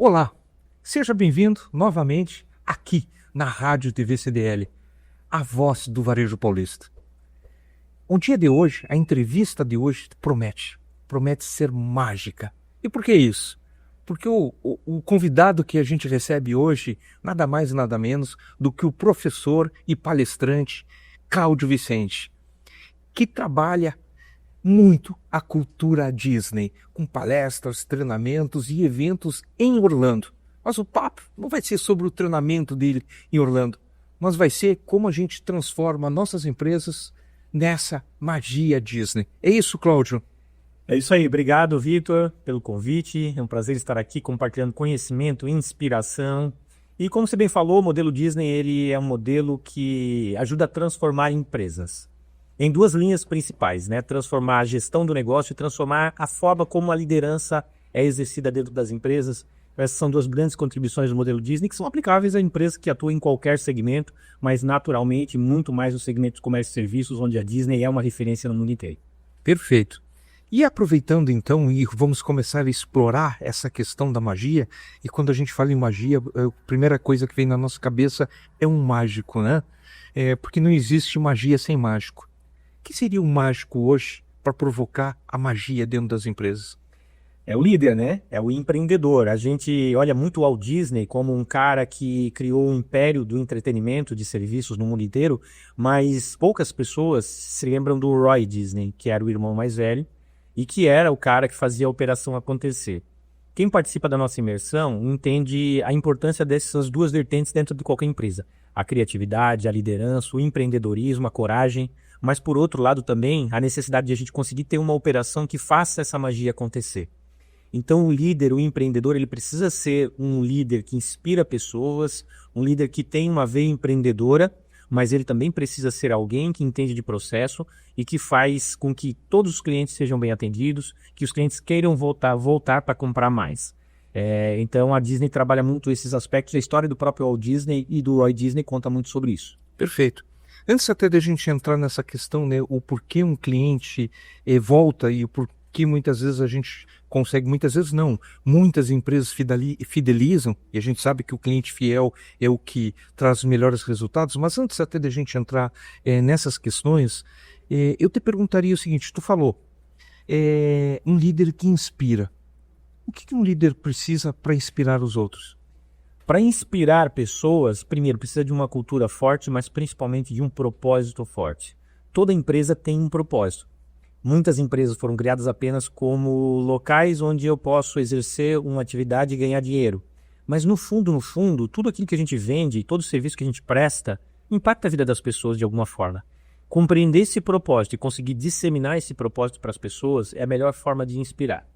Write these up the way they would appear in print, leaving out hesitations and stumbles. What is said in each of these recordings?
Olá, seja bem-vindo novamente aqui na Rádio TV CDL, a voz do varejo paulista. O dia de hoje, a entrevista de hoje promete ser mágica. E por que isso? Porque o convidado que a gente recebe hoje, nada mais e nada menos do que o professor e palestrante Cláudio Vicente, que trabalha muito a cultura Disney, com palestras, treinamentos e eventos em Orlando. Mas o papo não vai ser sobre o treinamento dele em Orlando, mas vai ser como a gente transforma nossas empresas nessa magia Disney. É isso, Cláudio? É isso aí, obrigado, Vitor, pelo convite. É um prazer estar aqui compartilhando conhecimento, inspiração. E como você bem falou, o modelo Disney ele é um modelo que ajuda a transformar empresas em duas linhas principais, né? Transformar a gestão do negócio e transformar a forma como a liderança é exercida dentro das empresas. Essas são duas grandes contribuições do modelo Disney que são aplicáveis a empresas que atuam em qualquer segmento, mas naturalmente muito mais no segmento de comércio e serviços, onde a Disney é uma referência no mundo inteiro. Perfeito. E aproveitando então, e vamos começar a explorar essa questão da magia, e quando a gente fala em magia, a primeira coisa que vem na nossa cabeça é um mágico, né? Porque não existe magia sem mágico. O que seria um mágico hoje para provocar a magia dentro das empresas? É o líder, né? É o empreendedor. A gente olha muito o Walt Disney como um cara que criou um império do entretenimento, de serviços no mundo inteiro, mas poucas pessoas se lembram do Roy Disney, que era o irmão mais velho e que era o cara que fazia a operação acontecer. Quem participa da nossa imersão entende a importância dessas duas vertentes dentro de qualquer empresa. A criatividade, a liderança, o empreendedorismo, a coragem, mas por outro lado também a necessidade de a gente conseguir ter uma operação que faça essa magia acontecer. Então o líder, o empreendedor, ele precisa ser um líder que inspira pessoas, um líder que tem uma veia empreendedora, mas ele também precisa ser alguém que entende de processo e que faz com que todos os clientes sejam bem atendidos, que os clientes queiram voltar para comprar mais. Então a Disney trabalha muito esses aspectos, a história do próprio Walt Disney e do Roy Disney conta muito sobre isso. Perfeito. Antes até da gente entrar nessa questão, né, o porquê um cliente volta e o porquê muitas vezes a gente consegue, muitas vezes não, muitas empresas fidelizam, e a gente sabe que o cliente fiel é o que traz os melhores resultados, mas antes até da gente entrar nessas questões, eu te perguntaria o seguinte, tu falou, um líder que inspira. O que um líder precisa para inspirar os outros? Para inspirar pessoas, primeiro, precisa de uma cultura forte, mas principalmente de um propósito forte. Toda empresa tem um propósito. Muitas empresas foram criadas apenas como locais onde eu posso exercer uma atividade e ganhar dinheiro. Mas no fundo, tudo aquilo que a gente vende, todo o serviço que a gente presta, impacta a vida das pessoas de alguma forma. Compreender esse propósito e conseguir disseminar esse propósito para as pessoas é a melhor forma de inspirar.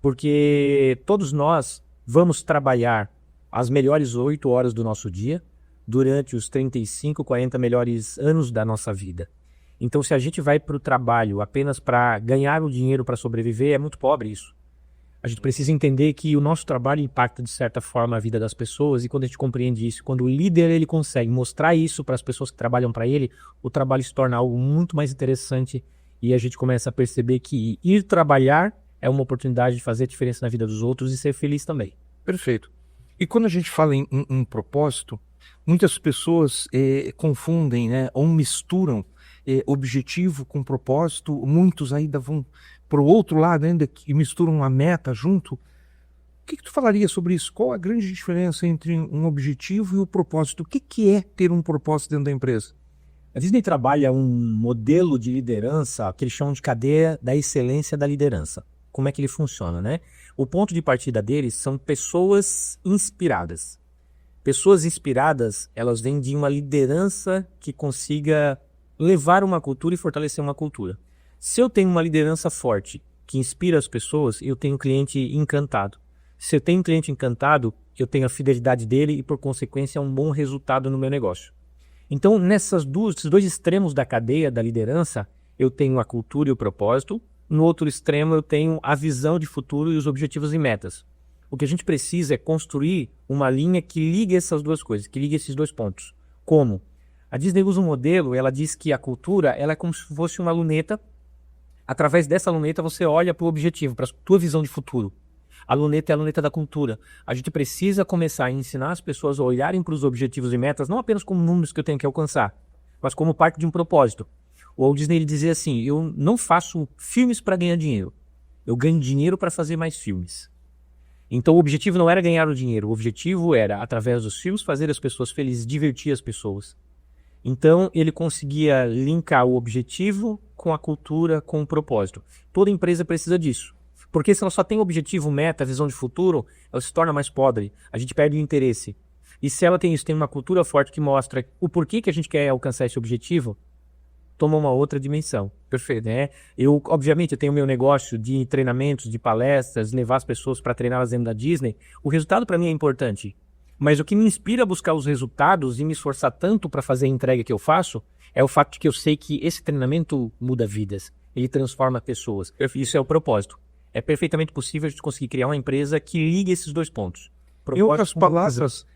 Porque todos nós vamos trabalhar as melhores 8 horas do nosso dia durante os 35, 40 melhores anos da nossa vida. Então, se a gente vai para o trabalho apenas para ganhar o dinheiro para sobreviver, é muito pobre isso. A gente precisa entender que o nosso trabalho impacta, de certa forma, a vida das pessoas, e quando a gente compreende isso, quando o líder ele consegue mostrar isso para as pessoas que trabalham para ele, o trabalho se torna algo muito mais interessante e a gente começa a perceber que ir trabalhar é uma oportunidade de fazer a diferença na vida dos outros e ser feliz também. Perfeito. E quando a gente fala em propósito, muitas pessoas confundem, né, ou misturam objetivo com propósito, muitos ainda vão para o outro lado ainda que misturam a meta junto. O que tu falaria sobre isso? Qual a grande diferença entre um objetivo e o propósito? O que é ter um propósito dentro da empresa? A Disney trabalha um modelo de liderança que eles chamam de cadeia da excelência da liderança. Como é que ele funciona, né? O ponto de partida deles são pessoas inspiradas. Pessoas inspiradas, elas vêm de uma liderança que consiga levar uma cultura e fortalecer uma cultura. Se eu tenho uma liderança forte, que inspira as pessoas, eu tenho um cliente encantado. Se eu tenho um cliente encantado, eu tenho a fidelidade dele e, por consequência, um bom resultado no meu negócio. Então, nesses dois extremos da cadeia da liderança, eu tenho a cultura e o propósito. No outro extremo, eu tenho a visão de futuro e os objetivos e metas. O que a gente precisa é construir uma linha que ligue essas duas coisas, que ligue esses dois pontos. Como? A Disney usa um modelo, ela diz que a cultura ela é como se fosse uma luneta. Através dessa luneta você olha para o objetivo, para a tua visão de futuro. A luneta é a luneta da cultura. A gente precisa começar a ensinar as pessoas a olharem para os objetivos e metas, não apenas como números que eu tenho que alcançar, mas como parte de um propósito. O Walt Disney ele dizia assim, eu não faço filmes para ganhar dinheiro, eu ganho dinheiro para fazer mais filmes. Então o objetivo não era ganhar o dinheiro, o objetivo era, através dos filmes, fazer as pessoas felizes, divertir as pessoas. Então ele conseguia linkar o objetivo com a cultura, com o propósito. Toda empresa precisa disso. Porque se ela só tem objetivo, meta, visão de futuro, ela se torna mais pobre, a gente perde o interesse. E se ela tem isso, tem uma cultura forte que mostra o porquê que a gente quer alcançar esse objetivo, toma uma outra dimensão. Perfeito. Né? Obviamente, eu tenho meu negócio de treinamentos, de palestras, levar as pessoas para treiná-las dentro da Disney. O resultado para mim é importante. Mas o que me inspira a buscar os resultados e me esforçar tanto para fazer a entrega que eu faço é o fato de que eu sei que esse treinamento muda vidas. Ele transforma pessoas. Isso é o propósito. É perfeitamente possível a gente conseguir criar uma empresa que ligue esses dois pontos. Em outras palavras,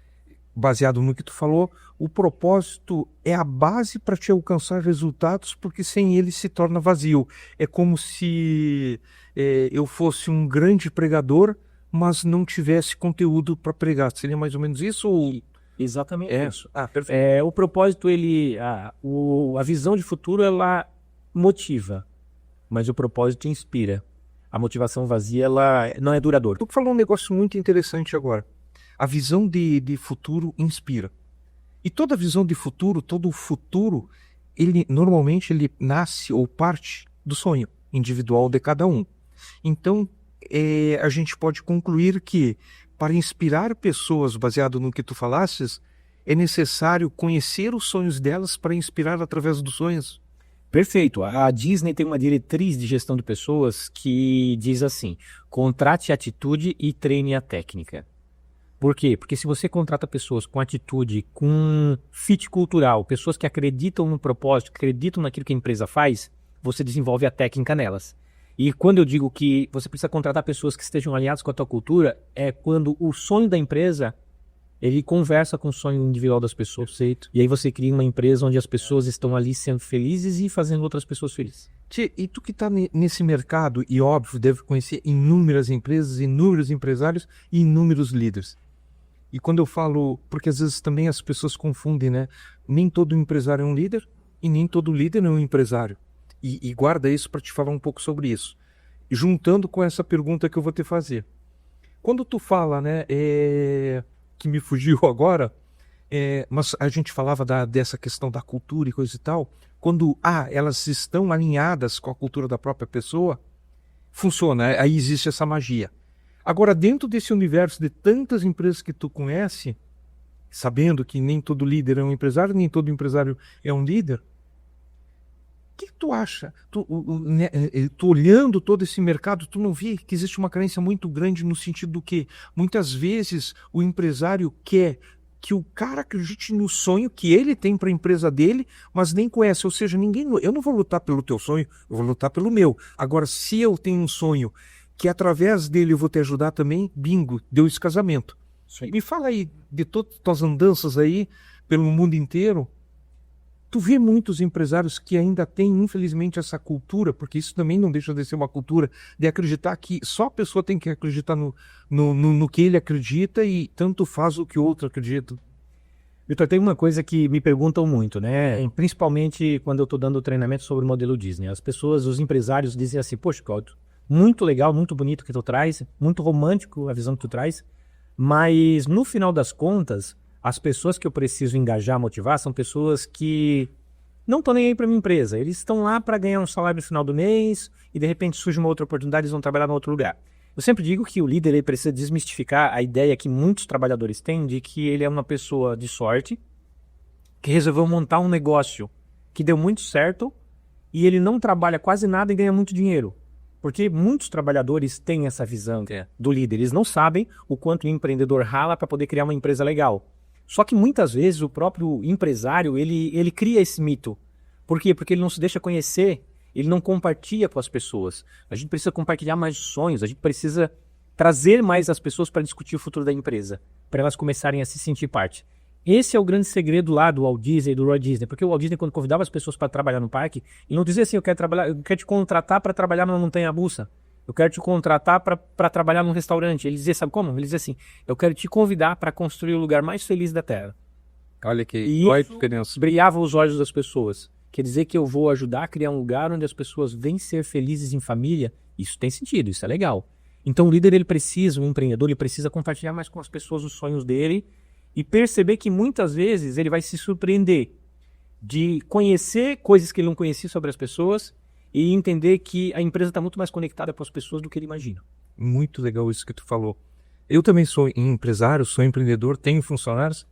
baseado no que tu falou, o propósito é a base para te alcançar resultados, porque sem ele se torna vazio. É como se eu fosse um grande pregador, mas não tivesse conteúdo para pregar. Seria mais ou menos isso? Ou... Exatamente isso. Perfeito. O propósito, a visão de futuro, ela motiva, mas o propósito inspira. A motivação vazia, ela não é duradoura. Tu falou um negócio muito interessante agora. A visão de futuro inspira. E toda visão de futuro, todo o futuro, normalmente ele nasce ou parte do sonho individual de cada um. Então, a gente pode concluir que, para inspirar pessoas, baseado no que tu falasses, é necessário conhecer os sonhos delas para inspirar através dos sonhos. Perfeito. A Disney tem uma diretriz de gestão de pessoas que diz assim, contrate a atitude e treine a técnica. Por quê? Porque se você contrata pessoas com atitude, com fit cultural, pessoas que acreditam no propósito, que acreditam naquilo que a empresa faz, você desenvolve a técnica nelas. E quando eu digo que você precisa contratar pessoas que estejam alinhadas com a tua cultura, é quando o sonho da empresa, ele conversa com o sonho individual das pessoas. Perfeito. E aí você cria uma empresa onde as pessoas estão ali sendo felizes e fazendo outras pessoas felizes. Tchê, e tu que está nesse mercado, e óbvio, deve conhecer inúmeras empresas, inúmeros empresários e inúmeros líderes. E quando eu falo, porque às vezes também as pessoas confundem, né? Nem todo empresário é um líder e nem todo líder é um empresário. E guarda isso para te falar um pouco sobre isso. Juntando com essa pergunta que eu vou te fazer. Quando tu fala, né, que me fugiu agora, mas a gente falava dessa questão da cultura e coisa e tal, quando elas estão alinhadas com a cultura da própria pessoa, funciona, aí existe essa magia. Agora, dentro desse universo de tantas empresas que tu conhece, sabendo que nem todo líder é um empresário, nem todo empresário é um líder, o que tu acha? Tu olhando todo esse mercado, tu não vê que existe uma carência muito grande no sentido do que muitas vezes o empresário quer que o cara acredite no sonho que ele tem para a empresa dele, mas nem conhece. Ou seja, eu não vou lutar pelo teu sonho, eu vou lutar pelo meu. Agora, se eu tenho um sonho que através dele eu vou te ajudar também, bingo, deu esse casamento. Me fala aí de todas as tuas andanças aí pelo mundo inteiro. Tu vê muitos empresários que ainda têm, infelizmente, essa cultura, porque isso também não deixa de ser uma cultura, de acreditar que só a pessoa tem que acreditar no que ele acredita e tanto faz o que o outro acredita. Vitor, tem uma coisa que me perguntam muito, né? Principalmente quando eu estou dando treinamento sobre o modelo Disney. As pessoas, os empresários dizem assim, poxa, Cláudio, muito legal, muito bonito que tu traz, muito romântico a visão que tu traz, mas no final das contas, as pessoas que eu preciso engajar, motivar, são pessoas que não estão nem aí para minha empresa. Eles estão lá para ganhar um salário no final do mês e de repente surge uma outra oportunidade e eles vão trabalhar em outro lugar. Eu sempre digo que o líder ele precisa desmistificar a ideia que muitos trabalhadores têm de que ele é uma pessoa de sorte, que resolveu montar um negócio que deu muito certo e ele não trabalha quase nada e ganha muito dinheiro. Porque muitos trabalhadores têm essa visão do líder. Eles não sabem o quanto o empreendedor rala para poder criar uma empresa legal. Só que muitas vezes o próprio empresário, ele cria esse mito. Por quê? Porque ele não se deixa conhecer, ele não compartilha com as pessoas. A gente precisa compartilhar mais sonhos, a gente precisa trazer mais as pessoas para discutir o futuro da empresa, para elas começarem a se sentir parte. Esse é o grande segredo lá do Walt Disney e do Roy Disney, porque o Walt Disney, quando convidava as pessoas para trabalhar no parque, ele não dizia assim, eu quero te contratar para trabalhar na montanha-russa. eu quero te contratar para trabalhar num restaurante. Ele dizia, sabe como? Ele dizia assim, eu quero te convidar para construir o lugar mais feliz da Terra. Olha que E isso brilhava os olhos das pessoas. Quer dizer que eu vou ajudar a criar um lugar onde as pessoas vêm ser felizes em família. Isso tem sentido, isso é legal. Então o líder, ele precisa, o empreendedor, ele precisa compartilhar mais com as pessoas os sonhos dele e perceber que muitas vezes ele vai se surpreender de conhecer coisas que ele não conhecia sobre as pessoas e entender que a empresa está muito mais conectada com as pessoas do que ele imagina. Muito legal isso que tu falou. Eu também sou empresário, sou empreendedor, tenho funcionários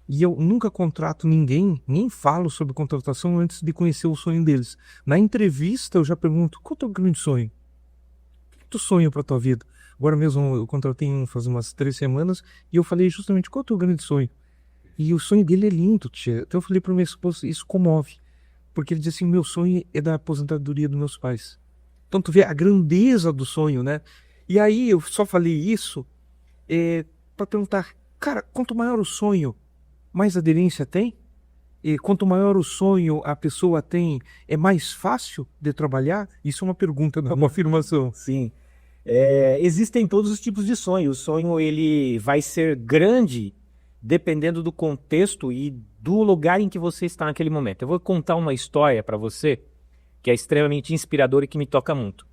e eu nunca contrato ninguém, nem falo sobre contratação antes de conhecer o sonho deles. Na entrevista eu já pergunto, qual é o teu grande sonho? O que tu sonha para tua vida? Agora mesmo eu contratei faz umas 3 semanas e eu falei justamente qual é o teu grande sonho? E o sonho dele é lindo, tia. Então eu falei para minha esposa, isso comove. Porque ele disse assim, meu sonho é da aposentadoria dos meus pais. Então tu vê a grandeza do sonho, né? E aí eu só falei isso para perguntar, cara, quanto maior o sonho, mais aderência tem? E quanto maior o sonho a pessoa tem, é mais fácil de trabalhar? Isso é uma pergunta, não é uma afirmação. Sim. Existem todos os tipos de sonho. O sonho, ele vai ser grande dependendo do contexto e do lugar em que você está naquele momento. Eu vou contar uma história para você que é extremamente inspiradora e que me toca muito.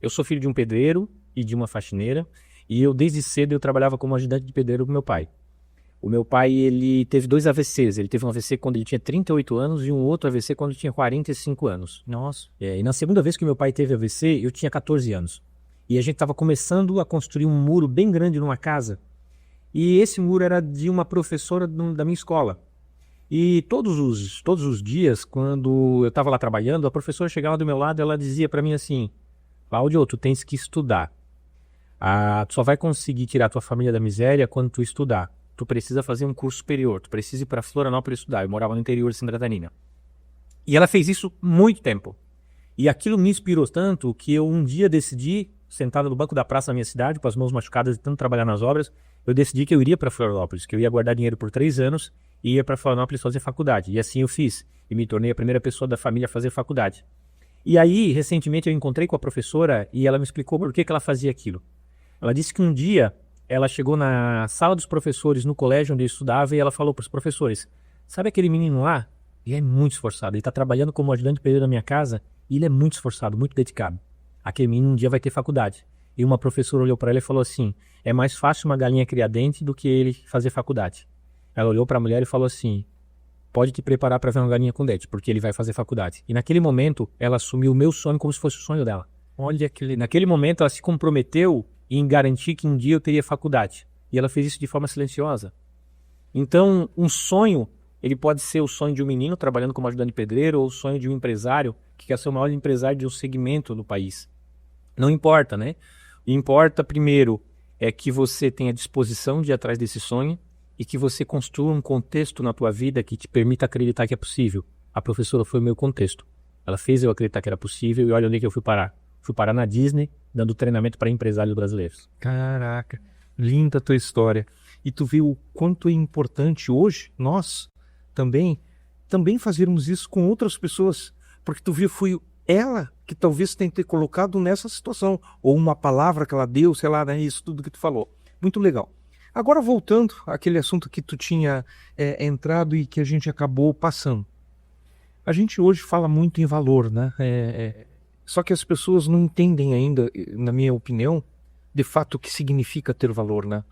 Eu sou filho de um pedreiro e de uma faxineira e eu desde cedo eu trabalhava como ajudante de pedreiro com meu pai. O meu pai, ele teve 2 AVCs. Ele teve um AVC quando ele tinha 38 anos e um outro AVC quando ele tinha 45 anos. Nossa. E na segunda vez que meu pai teve AVC, eu tinha 14 anos. E a gente estava começando a construir um muro bem grande numa casa. E esse muro era de uma professora da minha escola. E todos os dias, quando eu estava lá trabalhando, a professora chegava do meu lado e ela dizia para mim assim, Cláudio, tu tens que estudar. Tu só vai conseguir tirar tua família da miséria quando tu estudar. Tu precisa fazer um curso superior, tu precisa ir para Florianópolis estudar. Eu morava no interior de Santa Catarina. E ela fez isso muito tempo. E aquilo me inspirou tanto que eu um dia decidi, sentado no banco da praça da minha cidade, com as mãos machucadas de tanto trabalhar nas obras, eu decidi que eu iria para Florianópolis, que eu ia guardar dinheiro por 3 anos e ia para Florianópolis fazer faculdade. E assim eu fiz. E me tornei a primeira pessoa da família a fazer faculdade. E aí, recentemente, eu encontrei com a professora e ela me explicou por que ela fazia aquilo. Ela disse que um dia ela chegou na sala dos professores no colégio onde eu estudava e ela falou para os professores, sabe aquele menino lá? Ele é muito esforçado, ele está trabalhando como ajudante de pedreiro na minha casa e ele é muito esforçado, muito dedicado. Aquele menino um dia vai ter faculdade. E uma professora olhou para ela e falou assim, é mais fácil uma galinha criar dente do que ele fazer faculdade. Ela olhou para a mulher e falou assim, pode te preparar para ver uma galinha com dente, porque ele vai fazer faculdade. E naquele momento, ela assumiu o meu sonho como se fosse o sonho dela. Naquele momento, ela se comprometeu em garantir que um dia eu teria faculdade. E ela fez isso de forma silenciosa. Então, um sonho, ele pode ser o sonho de um menino trabalhando como ajudante de pedreiro ou o sonho de um empresário que quer ser o maior empresário de um segmento no país. Não importa, né? Importa, primeiro, é que você tenha disposição de ir atrás desse sonho e que você construa um contexto na tua vida que te permita acreditar que é possível. A professora foi o meu contexto. Ela fez eu acreditar que era possível e olha onde que eu fui parar. Fui parar na Disney, dando treinamento para empresários brasileiros. Caraca, linda a tua história. E tu viu o quanto é importante hoje, nós, também fazermos isso com outras pessoas. Porque tu viu, foi ela que talvez tenha te colocado nessa situação. Ou uma palavra que ela deu, sei lá, né, isso tudo que tu falou. Muito legal. Agora voltando àquele assunto que tu tinha entrado e que a gente acabou passando. A gente hoje fala muito em valor, né? Só que as pessoas não entendem ainda, na minha opinião, de fato o que significa ter valor, né?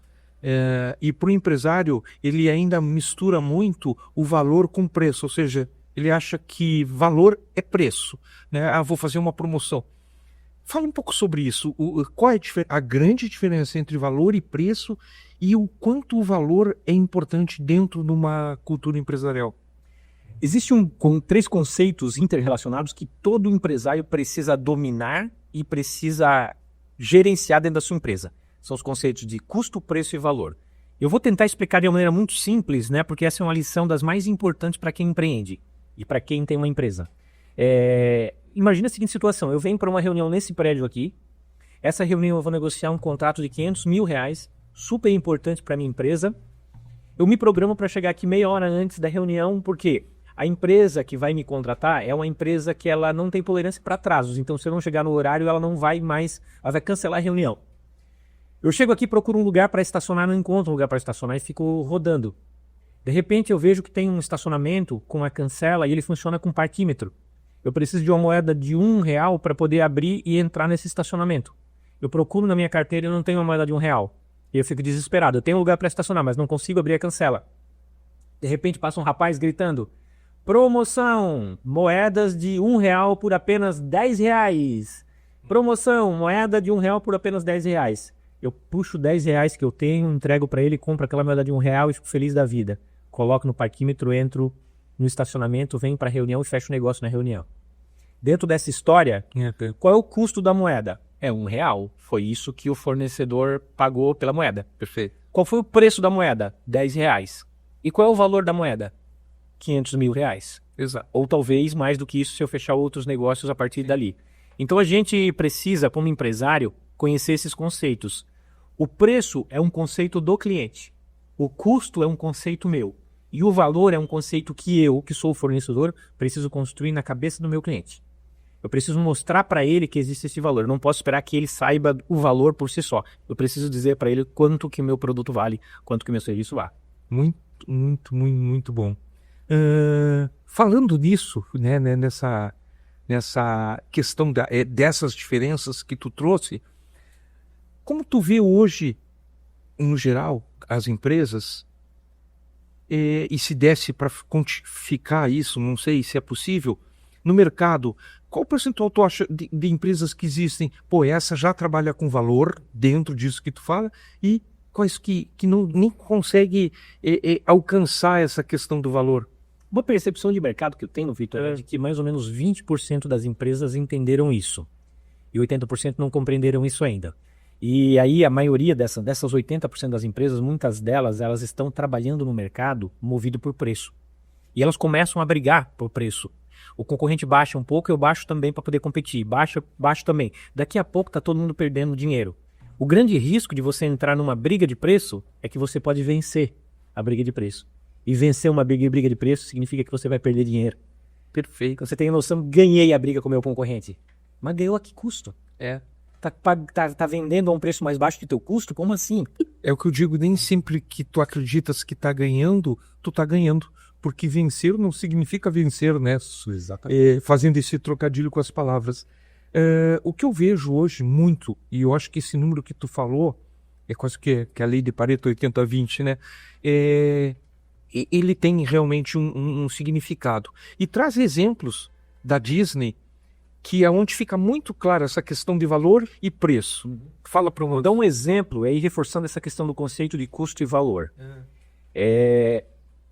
E para o empresário, ele ainda mistura muito o valor com preço, ou seja, ele acha que valor é preço, né? Vou fazer uma promoção. Fala um pouco sobre isso. Qual é a grande diferença entre valor e preço e o quanto o valor é importante dentro de uma cultura empresarial? Existem 3 conceitos interrelacionados que todo empresário precisa dominar e precisa gerenciar dentro da sua empresa. São os conceitos de custo, preço e valor. Eu vou tentar explicar de uma maneira muito simples, né? Porque essa é uma lição das mais importantes para quem empreende e para quem tem uma empresa. Imagina a seguinte situação, eu venho para uma reunião nesse prédio aqui, essa reunião eu vou negociar um contrato de R$500 mil, super importante para a minha empresa. Eu me programo para chegar aqui meia hora antes da reunião, porque A empresa que vai me contratar é uma empresa que ela não tem tolerância para atrasos. Então, se eu não chegar no horário, ela não vai mais, ela vai cancelar a reunião. Eu chego aqui, procuro um lugar para estacionar, não encontro um lugar para estacionar e fico rodando. De repente, eu vejo que tem um estacionamento com a cancela e ele funciona com parquímetro. Eu preciso de uma moeda de R$1 para poder abrir e entrar nesse estacionamento. Eu procuro na minha carteira e não tenho uma moeda de R$1. E eu fico desesperado. Eu tenho um lugar para estacionar, mas não consigo abrir a cancela. De repente, passa um rapaz gritando: promoção, moedas de R$1 por apenas R$10. Promoção, moeda de R$1 por apenas R$10. Eu puxo R$10 que eu tenho, entrego para ele, compro aquela moeda de R$1 e fico feliz da vida. Coloco no parquímetro, entro no estacionamento, venho para a reunião e fecho o negócio na reunião. Dentro dessa história, qual é o custo da moeda? É R$1. Foi isso que o fornecedor pagou pela moeda. Perfeito. Qual foi o preço da moeda? R$10. E qual é o valor da moeda? R$500 mil. Exato. Ou talvez mais do que isso se eu fechar outros negócios a partir dali. Então a gente precisa, como empresário, conhecer esses conceitos. O preço é um conceito do cliente. O custo é um conceito meu. E o valor é um conceito que eu, que sou o fornecedor, preciso construir na cabeça do meu cliente. Eu preciso mostrar para ele que existe esse valor. Eu não posso esperar que ele saiba o valor por si só. Eu preciso dizer para ele quanto que o meu produto vale, quanto que o meu serviço vale. Muito bom. Falando nisso, né, nessa questão dessas diferenças que tu trouxe, como tu vê hoje, no geral, as empresas, e se desse para quantificar isso, não sei se é possível, no mercado, qual percentual tu acha de empresas que existem? Pô, essa já trabalha com valor dentro disso que tu fala, e quais que não, nem consegue alcançar essa questão do valor? Uma percepção de mercado que eu tenho, Vitor, é de que mais ou menos 20% das empresas entenderam isso. E 80% não compreenderam isso ainda. E aí a maioria dessas 80% das empresas, muitas delas, elas estão trabalhando no mercado movido por preço. E elas começam a brigar por preço. O concorrente baixa um pouco, eu baixo também para poder competir. Baixo também. Daqui a pouco está todo mundo perdendo dinheiro. O grande risco de você entrar numa briga de preço é que você pode vencer a briga de preço. E vencer uma briga de preço significa que você vai perder dinheiro. Perfeito. Você tem a noção, ganhei a briga com o meu concorrente. Mas ganhou a que custo? Tá vendendo a um preço mais baixo que teu custo? Como assim? É o que eu digo, nem sempre que tu acreditas que tá ganhando, tu tá ganhando. Porque vencer não significa vencer, né? Exatamente. Fazendo esse trocadilho com as palavras. O que eu vejo hoje muito, e eu acho que esse número que tu falou, é quase que a lei de Pareto 80-20, né? Ele tem realmente um significado. E traz exemplos da Disney, que é onde fica muito claro essa questão de valor e preço. Fala para Vou dar um exemplo, aí reforçando essa questão do conceito de custo e valor.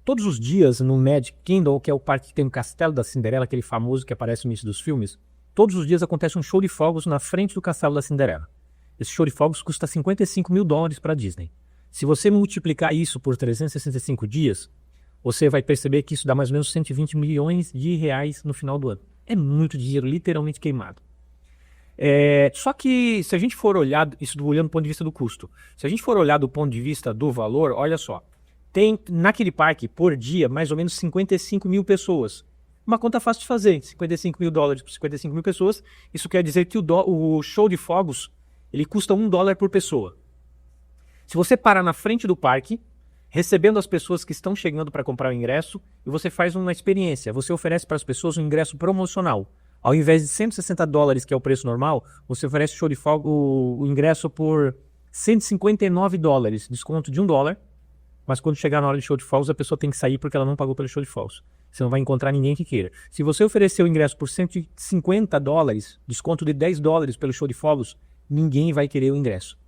Todos os dias no Magic Kingdom, que é o parque que tem o Castelo da Cinderela, aquele famoso que aparece no início dos filmes, todos os dias acontece um show de fogos na frente do Castelo da Cinderela. Esse show de fogos custa $55 mil para a Disney. Se você multiplicar isso por 365 dias, você vai perceber que isso dá mais ou menos 120 milhões de reais no final do ano. É muito dinheiro, literalmente queimado. Só que se a gente for olhar, isso olhando do ponto de vista do custo, se a gente for olhar do ponto de vista do valor, olha só, tem naquele parque por dia mais ou menos 55 mil pessoas. Uma conta fácil de fazer, $55 mil por 55 mil pessoas, isso quer dizer que o show de fogos ele custa $1 por pessoa. Se você parar na frente do parque, recebendo as pessoas que estão chegando para comprar o ingresso, e você faz uma experiência, você oferece para as pessoas um ingresso promocional. Ao invés de $160, que é o preço normal, você oferece show de fogo, o ingresso por $159, desconto de $1, mas quando chegar na hora de show de fogos, a pessoa tem que sair porque ela não pagou pelo show de fogos. Você não vai encontrar ninguém que queira. Se você oferecer o ingresso por $150, desconto de $10 pelo show de fogos, ninguém vai querer o ingresso.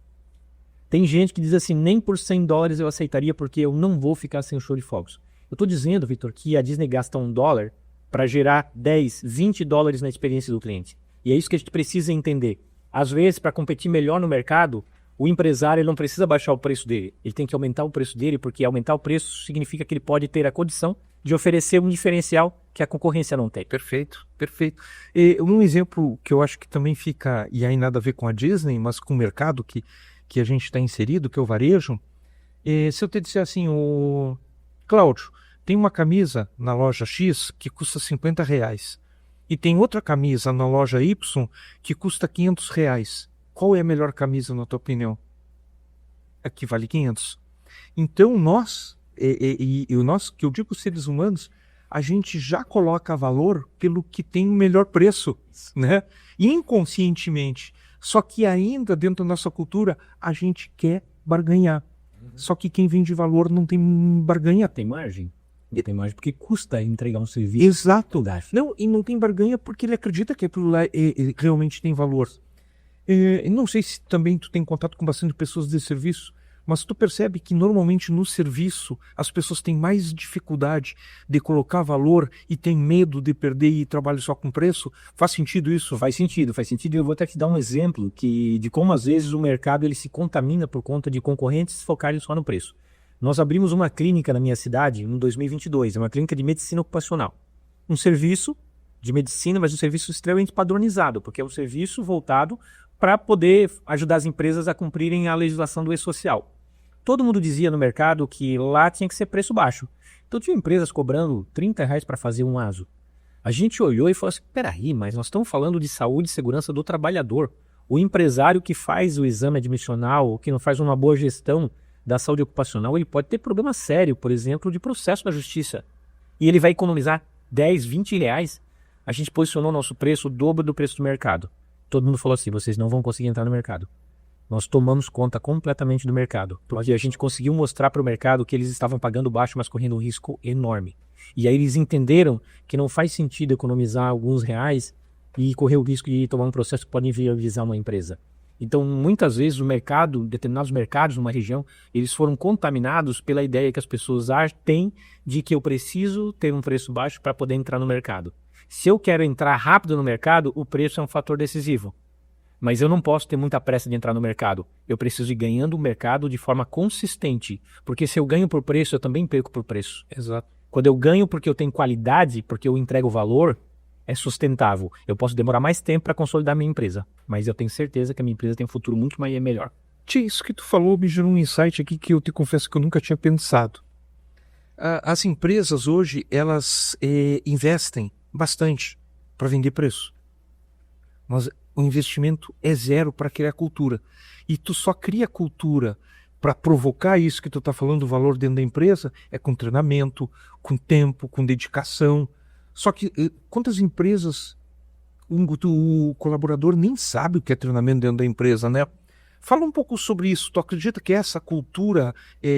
Tem gente que diz assim, nem por $100 eu aceitaria porque eu não vou ficar sem o show de fogos. Eu estou dizendo, Vitor, que a Disney gasta $1 para gerar $10, $20 na experiência do cliente. E é isso que a gente precisa entender. Às vezes, para competir melhor no mercado, o empresário ele não precisa baixar o preço dele. Ele tem que aumentar o preço dele, porque aumentar o preço significa que ele pode ter a condição de oferecer um diferencial que a concorrência não tem. Perfeito, perfeito. Um exemplo que eu acho que também fica, e aí nada a ver com a Disney, mas com o mercado que a gente está inserido, que é o varejo, se eu te disser assim, Cláudio, tem uma camisa na loja X que custa R$ 50 e tem outra camisa na loja Y que custa R$ 500. Qual é a melhor camisa, na tua opinião? A que vale 500. Então nós, nós, que eu digo seres humanos, a gente já coloca valor pelo que tem o melhor preço, né? Inconscientemente. Só que ainda dentro da nossa cultura, a gente quer barganhar. Só que quem vende valor não tem barganha. Tem margem. Tem margem porque custa entregar um serviço. Exato. Não, e não tem barganha porque ele acredita que aquilo lá realmente tem valor. Não sei se também tu tem contato com bastante pessoas de serviço, mas tu percebe que normalmente no serviço as pessoas têm mais dificuldade de colocar valor e têm medo de perder e trabalham só com preço? Faz sentido isso? Faz sentido. E eu vou até te dar um exemplo de como às vezes o mercado ele se contamina por conta de concorrentes focarem só no preço. Nós abrimos uma clínica na minha cidade em 2022, é uma clínica de medicina ocupacional. Um serviço de medicina, mas um serviço extremamente padronizado, porque é um serviço voltado para poder ajudar as empresas a cumprirem a legislação do E-Social. Todo mundo dizia no mercado que lá tinha que ser preço baixo. Então tinha empresas cobrando R$ 30 para fazer um ASO. A gente olhou e falou assim, peraí, mas nós estamos falando de saúde e segurança do trabalhador. O empresário que faz o exame admissional, ou que não faz uma boa gestão da saúde ocupacional, ele pode ter problema sério, por exemplo, de processo na justiça. E ele vai economizar R$ 10, R$ 20. A gente posicionou nosso preço o dobro do preço do mercado. Todo mundo falou assim, vocês não vão conseguir entrar no mercado. Nós tomamos conta completamente do mercado. Porque a gente conseguiu mostrar para o mercado que eles estavam pagando baixo, mas correndo um risco enorme. E aí eles entenderam que não faz sentido economizar alguns reais e correr o risco de tomar um processo que pode inviabilizar uma empresa. Então, muitas vezes, o mercado, determinados mercados numa região, eles foram contaminados pela ideia que as pessoas têm de que eu preciso ter um preço baixo para poder entrar no mercado. Se eu quero entrar rápido no mercado, o preço é um fator decisivo. Mas eu não posso ter muita pressa de entrar no mercado. Eu preciso ir ganhando o mercado de forma consistente. Porque se eu ganho por preço, eu também perco por preço. Exato. Quando eu ganho porque eu tenho qualidade, porque eu entrego valor, é sustentável. Eu posso demorar mais tempo para consolidar minha empresa. Mas eu tenho certeza que a minha empresa tem um futuro muito mais melhor. Tia, isso que tu falou me gerou um insight aqui que eu te confesso que eu nunca tinha pensado. As empresas hoje, elas investem bastante para vender preço. Mas o investimento é zero para criar cultura. E tu só cria cultura para provocar isso que tu está falando, o valor dentro da empresa, é com treinamento, com tempo, com dedicação. Só que quantas empresas o colaborador nem sabe o que é treinamento dentro da empresa, né? Fala um pouco sobre isso. Tu acredita que essa cultura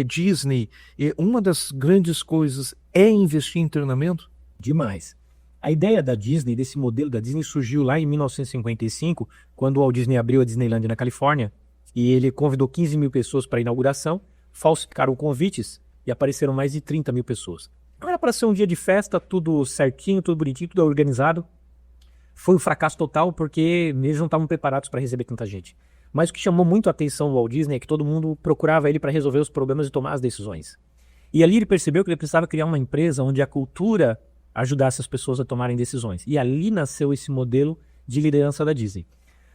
Disney, uma das grandes coisas é investir em treinamento? Demais. A ideia da Disney, desse modelo da Disney, surgiu lá em 1955, quando o Walt Disney abriu a Disneyland na Califórnia, e ele convidou 15 mil pessoas para a inauguração, falsificaram convites e apareceram mais de 30 mil pessoas. Era para ser um dia de festa, tudo certinho, tudo bonitinho, tudo organizado. Foi um fracasso total porque eles não estavam preparados para receber tanta gente. Mas o que chamou muito a atenção do Walt Disney é que todo mundo procurava ele para resolver os problemas e tomar as decisões. E ali ele percebeu que ele precisava criar uma empresa onde a cultura ajudasse as pessoas a tomarem decisões. E ali nasceu esse modelo de liderança da Disney.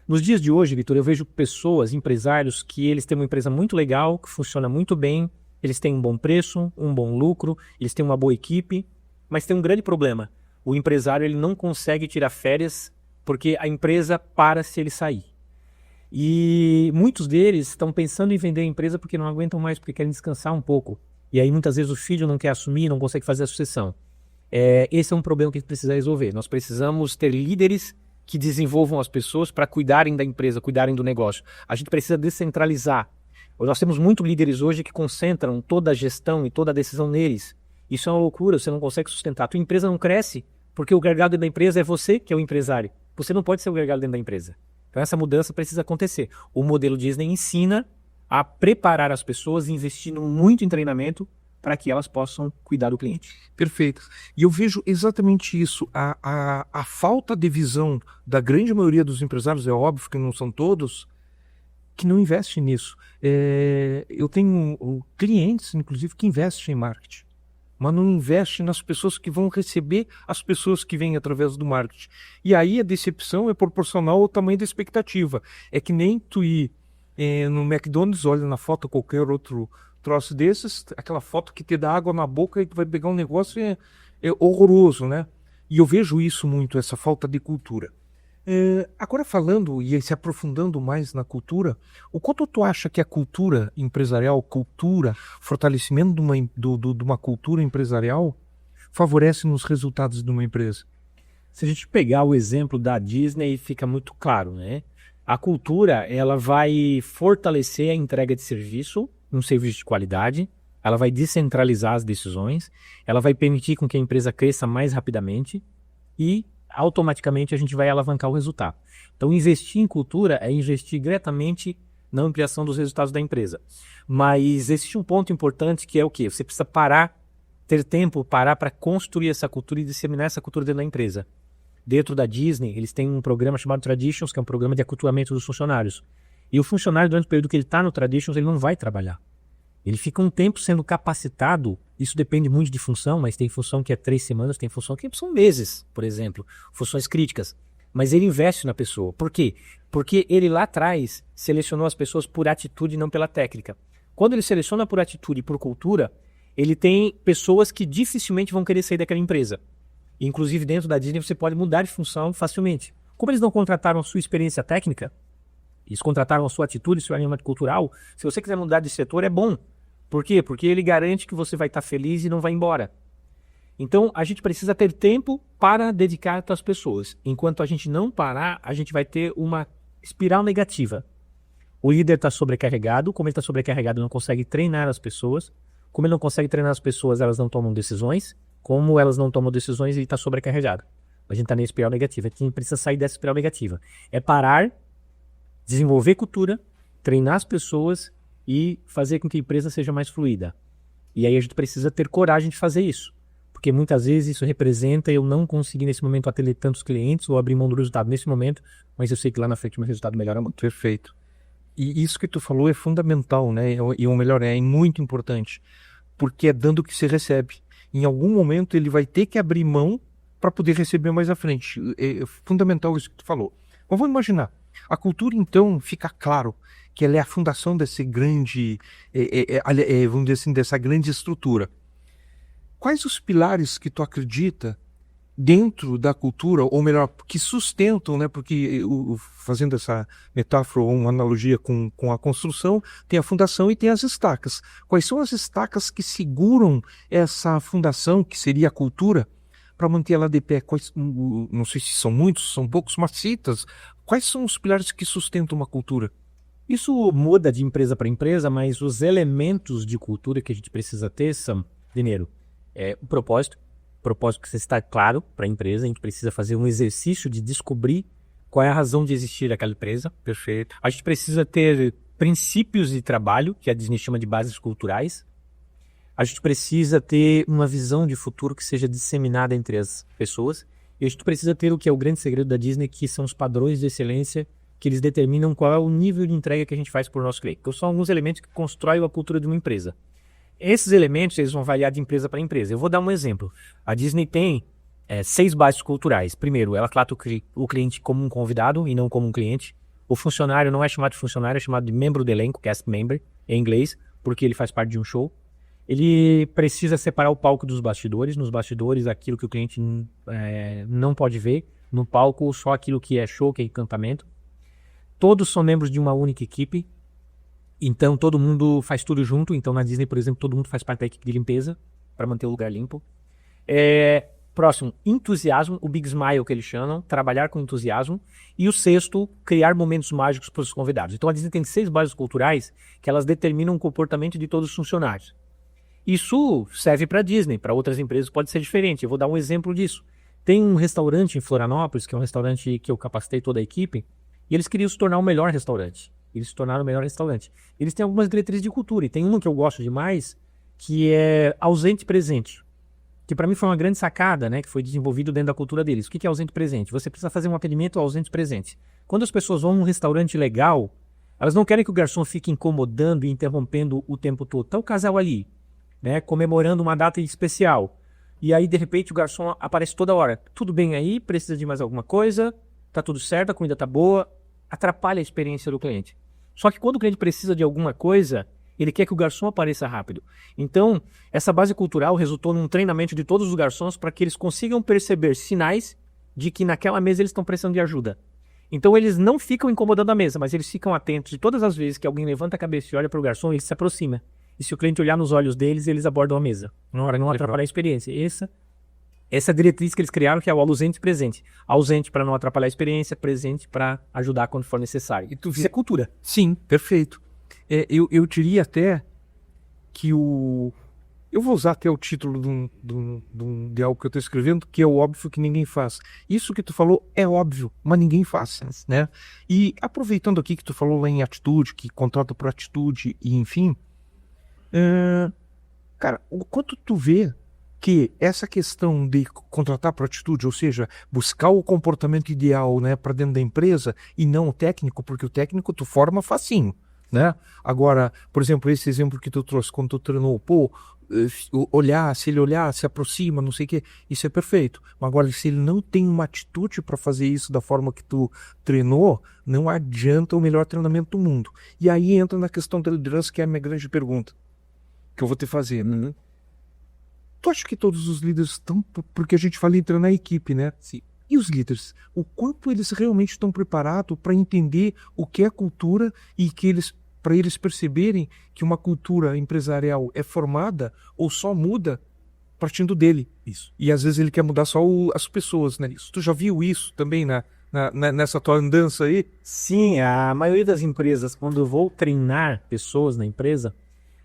Nos dias de hoje, Vitor, eu vejo pessoas, empresários, que eles têm uma empresa muito legal, que funciona muito bem, eles têm um bom preço, um bom lucro, eles têm uma boa equipe, mas tem um grande problema. O empresário ele não consegue tirar férias porque a empresa para se ele sair. E muitos deles estão pensando em vender a empresa porque não aguentam mais, porque querem descansar um pouco. E aí muitas vezes o filho não quer assumir, não consegue fazer a sucessão. Esse é um problema que a gente precisa resolver. Nós precisamos ter líderes que desenvolvam as pessoas para cuidarem da empresa, cuidarem do negócio. A gente precisa descentralizar. Nós temos muitos líderes hoje que concentram toda a gestão e toda a decisão neles. Isso é uma loucura, você não consegue sustentar. A tua empresa não cresce porque o gargalo dentro da empresa é você que é o empresário. Você não pode ser o gargalo dentro da empresa. Então essa mudança precisa acontecer. O modelo Disney ensina a preparar as pessoas, investindo muito em treinamento para que elas possam cuidar do cliente. Perfeito. E eu vejo exatamente isso. A falta de visão da grande maioria dos empresários, é óbvio que não são todos, que não investem nisso. Eu tenho clientes, inclusive, que investem em marketing, mas não investem nas pessoas que vão receber as pessoas que vêm através do marketing. E aí a decepção é proporcional ao tamanho da expectativa. É que nem tu ir no McDonald's, olha na foto qualquer outro troço desses, aquela foto que te dá água na boca e tu vai pegar um negócio é horroroso, né? E eu vejo isso muito, essa falta de cultura. Agora falando e se aprofundando mais na cultura, o quanto tu acha que a cultura empresarial, fortalecimento de uma cultura empresarial favorece nos resultados de uma empresa? Se a gente pegar o exemplo da Disney, fica muito claro, né? A cultura, ela vai fortalecer a entrega de serviço, um serviço de qualidade, ela vai descentralizar as decisões, ela vai permitir com que a empresa cresça mais rapidamente e automaticamente a gente vai alavancar o resultado. Então, investir em cultura é investir diretamente na ampliação dos resultados da empresa. Mas existe um ponto importante que é o quê? Você precisa ter tempo, parar para construir essa cultura e disseminar essa cultura dentro da empresa. Dentro da Disney, eles têm um programa chamado Traditions, que é um programa de aculturamento dos funcionários. E o funcionário, durante o período que ele está no Traditions, ele não vai trabalhar. Ele fica um tempo sendo capacitado, isso depende muito de função, mas tem função que é 3 semanas, tem função que são meses, por exemplo, funções críticas. Mas ele investe na pessoa. Por quê? Porque ele lá atrás selecionou as pessoas por atitude e não pela técnica. Quando ele seleciona por atitude e por cultura, ele tem pessoas que dificilmente vão querer sair daquela empresa. Inclusive dentro da Disney você pode mudar de função facilmente. Como eles não contrataram a sua experiência técnica, eles contrataram a sua atitude, seu alinhamento cultural, se você quiser mudar de setor é bom. Por quê? Porque ele garante que você vai estar feliz e não vai embora. Então, a gente precisa ter tempo para dedicar para as pessoas. Enquanto a gente não parar, a gente vai ter uma espiral negativa. O líder está sobrecarregado, como ele está sobrecarregado, não consegue treinar as pessoas. Como ele não consegue treinar as pessoas, elas não tomam decisões. Como elas não tomam decisões, ele está sobrecarregado. A gente está na espiral negativa. A gente precisa sair dessa espiral negativa. É parar, desenvolver cultura, treinar as pessoas e fazer com que a empresa seja mais fluida. E aí a gente precisa ter coragem de fazer isso. Porque muitas vezes isso representa eu não conseguir nesse momento atender tantos clientes ou abrir mão do resultado nesse momento, mas eu sei que lá na frente o meu resultado melhora muito. Perfeito. E isso que tu falou é fundamental, né? E o melhor é muito importante, porque é dando o que se recebe. Em algum momento ele vai ter que abrir mão para poder receber mais à frente. É fundamental isso que tu falou. Mas vamos imaginar, a cultura então fica claro que ela é a fundação desse grande, vamos dizer assim, dessa grande estrutura. Quais os pilares que tu acredita dentro da cultura, ou melhor, que sustentam, né? Porque fazendo essa metáfora ou uma analogia com a construção, tem a fundação e tem as estacas. Quais são as estacas que seguram essa fundação, que seria a cultura, para manter ela de pé? Não sei se são muitos, são poucos, mas citas. Quais são os pilares que sustentam uma cultura? Isso muda de empresa para empresa, mas os elementos de cultura que a gente precisa ter são, primeiro, o propósito precisa estar claro para a empresa, a gente precisa fazer um exercício de descobrir qual é a razão de existir daquela empresa. Perfeito. A gente precisa ter princípios de trabalho, que a Disney chama de bases culturais. A gente precisa ter uma visão de futuro que seja disseminada entre as pessoas. E a gente precisa ter o que é o grande segredo da Disney, que são os padrões de excelência que eles determinam qual é o nível de entrega que a gente faz por nosso cliente. Então, são alguns elementos que constroem a cultura de uma empresa. Esses elementos eles vão variar de empresa para empresa. Eu vou dar um exemplo. A Disney tem 6 bases culturais. Primeiro, ela trata o cliente como um convidado e não como um cliente. O funcionário não é chamado de funcionário, é chamado de membro do elenco, cast member, em inglês, porque ele faz parte de um show. Ele precisa separar o palco dos bastidores. Nos bastidores, aquilo que o cliente não pode ver. No palco, só aquilo que é show, que é encantamento. Todos são membros de uma única equipe. Então, todo mundo faz tudo junto. Então, na Disney, por exemplo, todo mundo faz parte da equipe de limpeza para manter o lugar limpo. Próximo, entusiasmo, o Big Smile que eles chamam, trabalhar com entusiasmo. E o sexto, criar momentos mágicos para os convidados. Então, a Disney tem 6 bases culturais que elas determinam o comportamento de todos os funcionários. Isso serve para a Disney, para outras empresas pode ser diferente. Eu vou dar um exemplo disso. Tem um restaurante em Florianópolis, que é um restaurante que eu capacitei toda a equipe, e eles queriam se tornar o melhor restaurante. Eles se tornaram o melhor restaurante. Eles têm algumas diretrizes de cultura, e tem uma que eu gosto demais, que é ausente e presente. Que para mim foi uma grande sacada, né, que foi desenvolvido dentro da cultura deles. O que é ausente e presente? Você precisa fazer um atendimento ausente e presente. Quando as pessoas vão num restaurante legal, elas não querem que o garçom fique incomodando e interrompendo o tempo todo. Tá o casal ali, né, comemorando uma data especial. E aí, de repente, o garçom aparece toda hora. Tudo bem aí? Precisa de mais alguma coisa? Tá tudo certo? A comida tá boa? Atrapalha a experiência do cliente. Só que quando o cliente precisa de alguma coisa, Ele quer que o garçom apareça rápido. Então, essa base cultural resultou num treinamento de todos os garçons para que eles consigam perceber sinais de que naquela mesa eles estão precisando de ajuda. Então, eles não ficam incomodando a mesa, mas eles ficam atentos e todas as vezes que alguém levanta a cabeça e olha para o garçom, ele se aproxima. E se o cliente olhar nos olhos deles, eles abordam a mesa. Para não atrapalhar a experiência. Essa diretriz que eles criaram, que é o ausente presente. Ausente para não atrapalhar a experiência, presente para ajudar quando for necessário. Isso é cultura. Sim, perfeito. Eu diria até que eu vou usar até o título de algo que eu estou escrevendo, que é o óbvio que ninguém faz. Isso que tu falou é óbvio, mas ninguém faz, né? E aproveitando aqui que tu falou lá em atitude, que contrata por atitude e enfim, cara, o quanto tu vê que essa questão de contratar por atitude, ou seja, buscar o comportamento ideal, né, para dentro da empresa e não o técnico, porque o técnico tu forma facinho, né? Agora, por exemplo, esse exemplo que tu trouxe, quando tu treinou, se ele olhar, se aproxima, não sei o que, isso é perfeito. Mas agora, se ele não tem uma atitude para fazer isso da forma que tu treinou, não adianta o melhor treinamento do mundo. E aí entra na questão da liderança, que é a minha grande pergunta, que eu vou te fazer. Tu acha que todos os líderes estão, porque a gente fala em treinar a equipe, né? Sim. E os líderes? O quanto eles realmente estão preparados para entender o que é cultura e que para eles perceberem que uma cultura empresarial é formada ou só muda partindo dele. Isso. E às vezes ele quer mudar só as pessoas, né? Tu já viu isso também nessa tua andança aí? Sim, a maioria das empresas, quando eu vou treinar pessoas na empresa,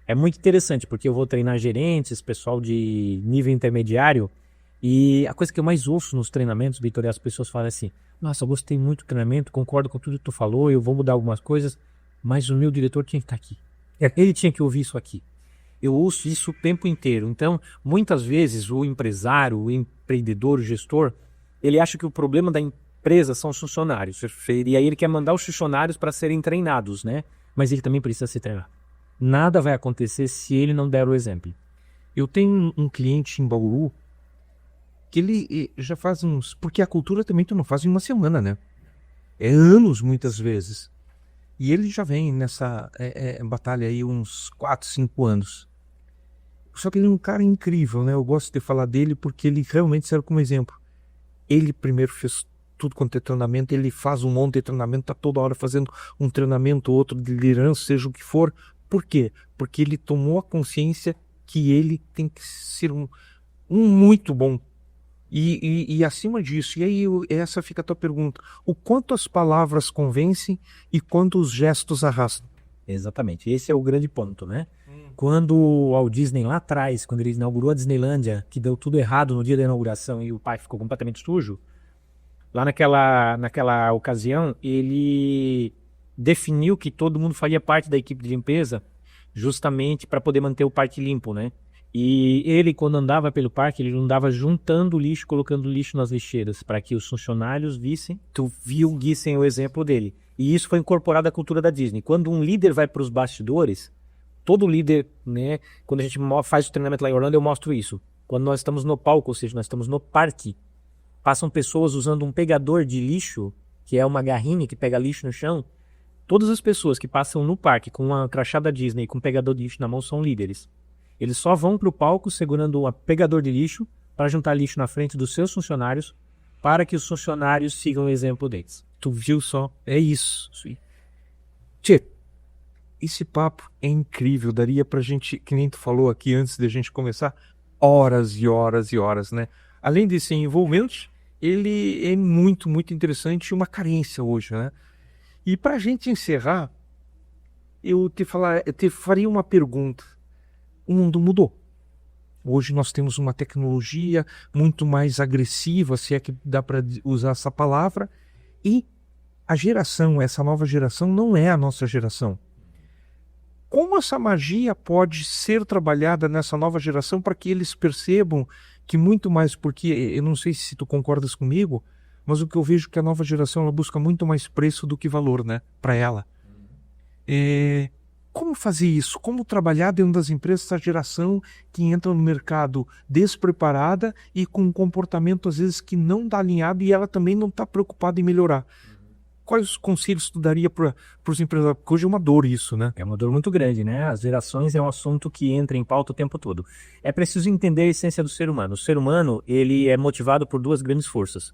é muito interessante, porque eu vou treinar gerentes, pessoal de nível intermediário, e a coisa que eu mais ouço nos treinamentos, Vitor, é as pessoas falam assim: nossa, eu gostei muito do treinamento, concordo com tudo que tu falou, eu vou mudar algumas coisas, mas o meu diretor tinha que estar aqui. Ele tinha que ouvir isso aqui. Eu ouço isso o tempo inteiro. Então, muitas vezes, o empresário, o empreendedor, o gestor, ele acha que o problema da empresa são os funcionários. Perfeito. E aí ele quer mandar os funcionários para serem treinados, né? Mas ele também precisa se treinar. Nada vai acontecer se ele não der o exemplo. Eu tenho um cliente em Bauru que ele já faz uns... Porque a cultura também tu não faz em uma semana, né? É anos, muitas vezes. E ele já vem nessa batalha aí uns 4, 5 anos. Só que ele é um cara incrível, né? Eu gosto de falar dele porque ele realmente serve como exemplo. Ele primeiro fez tudo quanto é treinamento, ele faz um monte de treinamento, tá toda hora fazendo um treinamento, outro de liderança, seja o que for. Por quê? Porque ele tomou a consciência que ele tem que ser um muito bom. E acima disso, e aí essa fica a tua pergunta, o quanto as palavras convencem e quanto os gestos arrastam? Exatamente, esse é o grande ponto, né? Quando o Walt Disney lá atrás, quando ele inaugurou a Disneylândia, que deu tudo errado no dia da inauguração e o parque ficou completamente sujo, lá naquela ocasião, ele definiu que todo mundo faria parte da equipe de limpeza justamente para poder manter o parque limpo, né? E ele, quando andava pelo parque, ele andava juntando lixo, colocando lixo nas lixeiras, para que os funcionários vissem o exemplo dele. E isso foi incorporado à cultura da Disney. Quando um líder vai para os bastidores, todo líder, né? Quando a gente faz o treinamento lá em Orlando, eu mostro isso. Quando nós estamos no palco, ou seja, nós estamos no parque, passam pessoas usando um pegador de lixo, que é uma garrinha que pega lixo no chão. Todas as pessoas que passam no parque com uma crachá da Disney, com um pegador de lixo na mão, são líderes. Eles só vão para o palco segurando um pegador de lixo para juntar lixo na frente dos seus funcionários para que os funcionários sigam o exemplo deles. Tu viu só? É isso. Tchê, esse papo é incrível. Daria pra gente, que nem tu falou aqui antes de a gente começar, horas e horas e horas, né? Além de ser envolvente, ele é muito, muito interessante e uma carência hoje, né? E pra gente encerrar, eu te faria uma pergunta. O mundo mudou. Hoje nós temos uma tecnologia muito mais agressiva, se é que dá para usar essa palavra, e essa nova geração não é a nossa geração. Como essa magia pode ser trabalhada nessa nova geração para que eles percebam que muito mais, porque eu não sei se tu concordas comigo, mas o que eu vejo é que a nova geração ela busca muito mais preço do que valor, né, para ela. Como fazer isso? Como trabalhar dentro das empresas essa geração que entra no mercado despreparada e com um comportamento às vezes que não está alinhado e ela também não está preocupada em melhorar? quais conselhos tu daria para os empresários? Porque hoje é uma dor isso, né? É uma dor muito grande, né? As gerações é um assunto que entra em pauta o tempo todo. É preciso entender a essência do ser humano. O ser humano, ele é motivado por duas grandes forças: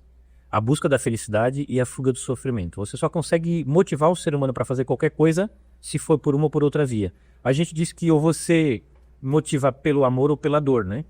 a busca da felicidade e a fuga do sofrimento. Você só consegue motivar o ser humano para fazer qualquer coisa se for por uma ou por outra via. A gente diz que ou você motiva pelo amor ou pela dor, né?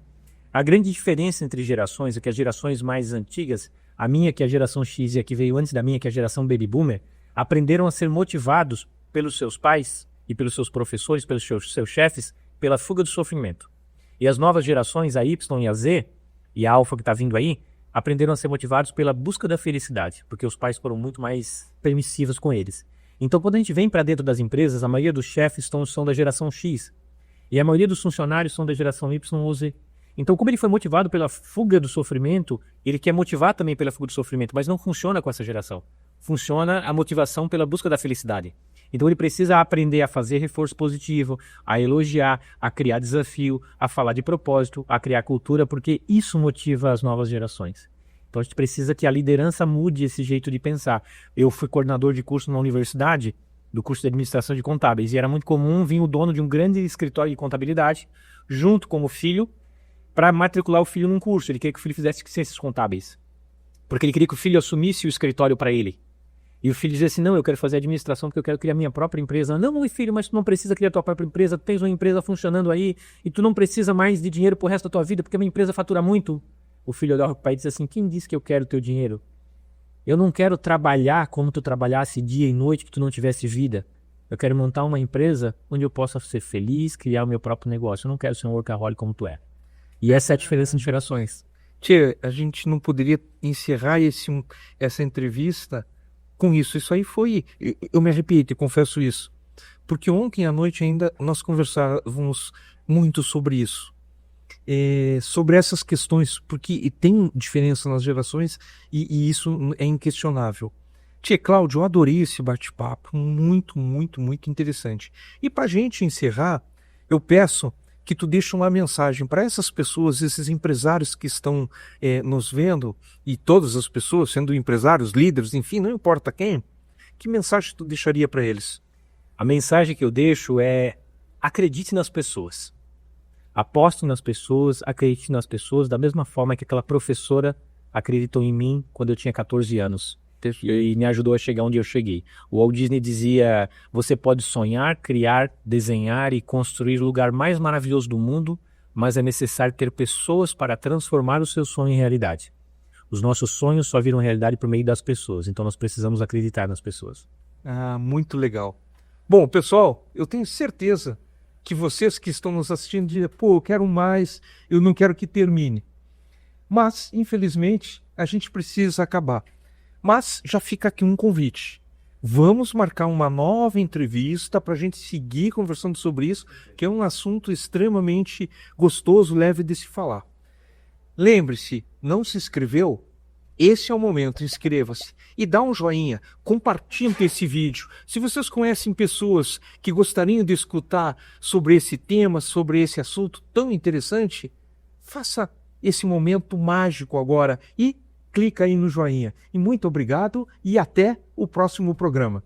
A grande diferença entre gerações é que as gerações mais antigas, a minha, que é a geração X, e a que veio antes da minha, que é a geração Baby Boomer, aprenderam a ser motivados pelos seus pais e pelos seus professores, pelos seus chefes, pela fuga do sofrimento. E as novas gerações, a Y e a Z, e a Alpha que está vindo aí, aprenderam a ser motivados pela busca da felicidade, porque os pais foram muito mais permissivos com eles. Então, quando a gente vem para dentro das empresas, a maioria dos chefes são da geração X, e a maioria dos funcionários são da geração Y ou Z. Então, como ele foi motivado pela fuga do sofrimento, ele quer motivar também pela fuga do sofrimento, mas não funciona com essa geração. Funciona a motivação pela busca da felicidade. Então, ele precisa aprender a fazer reforço positivo, a elogiar, a criar desafio, a falar de propósito, a criar cultura, porque isso motiva as novas gerações. Então, a gente precisa que a liderança mude esse jeito de pensar. Eu fui coordenador de curso na universidade, do curso de administração de contábeis, e era muito comum vir o dono de um grande escritório de contabilidade, junto com o filho, para matricular o filho num curso. Ele queria que o filho fizesse ciências contábeis, porque ele queria que o filho assumisse o escritório para ele. E o filho dizia assim: não, eu quero fazer administração porque eu quero criar minha própria empresa. Não, filho, mas tu não precisa criar tua própria empresa, tu tens uma empresa funcionando aí e tu não precisa mais de dinheiro pro resto da tua vida porque a minha empresa fatura muito. O filho olhava pro pai e disse assim: quem disse que eu quero teu dinheiro? Eu não quero trabalhar como tu trabalhasse dia e noite que tu não tivesse vida. Eu quero montar uma empresa onde eu possa ser feliz, criar o meu próprio negócio. Eu não quero ser um workaholic como tu é. E essa é a diferença de gerações. Tchê, a gente não poderia encerrar essa entrevista com isso. Isso aí foi... Eu me arrepio, confesso isso. Porque ontem à noite ainda nós conversávamos muito sobre isso. Sobre essas questões, porque tem diferença nas gerações e isso é inquestionável. Tchê, Cláudio, eu adorei esse bate-papo. Muito, muito, muito interessante. E para a gente encerrar, eu peço que tu deixe uma mensagem para essas pessoas, esses empresários que estão nos vendo, e todas as pessoas, sendo empresários, líderes, enfim, não importa quem, que mensagem tu deixaria para eles? A mensagem que eu deixo é: acredite nas pessoas. Aposte nas pessoas, acredite nas pessoas, da mesma forma que aquela professora acreditou em mim quando eu tinha 14 anos. E me ajudou a chegar onde eu cheguei. O Walt Disney dizia: você pode sonhar, criar, desenhar e construir o lugar mais maravilhoso do mundo, mas é necessário ter pessoas para transformar o seu sonho em realidade. Os nossos sonhos só viram realidade por meio das pessoas, então nós precisamos acreditar nas pessoas. Ah, muito legal. Bom, pessoal, eu tenho certeza que vocês que estão nos assistindo dizem: pô, eu quero mais, eu não quero que termine. Mas, infelizmente, a gente precisa acabar. Mas já fica aqui um convite. Vamos marcar uma nova entrevista para a gente seguir conversando sobre isso, que é um assunto extremamente gostoso, leve de se falar. Lembre-se, não se inscreveu? Esse é o momento, inscreva-se e dá um joinha, compartilhe esse vídeo. Se vocês conhecem pessoas que gostariam de escutar sobre esse tema, sobre esse assunto tão interessante, faça esse momento mágico agora e clica aí no joinha. E muito obrigado e até o próximo programa.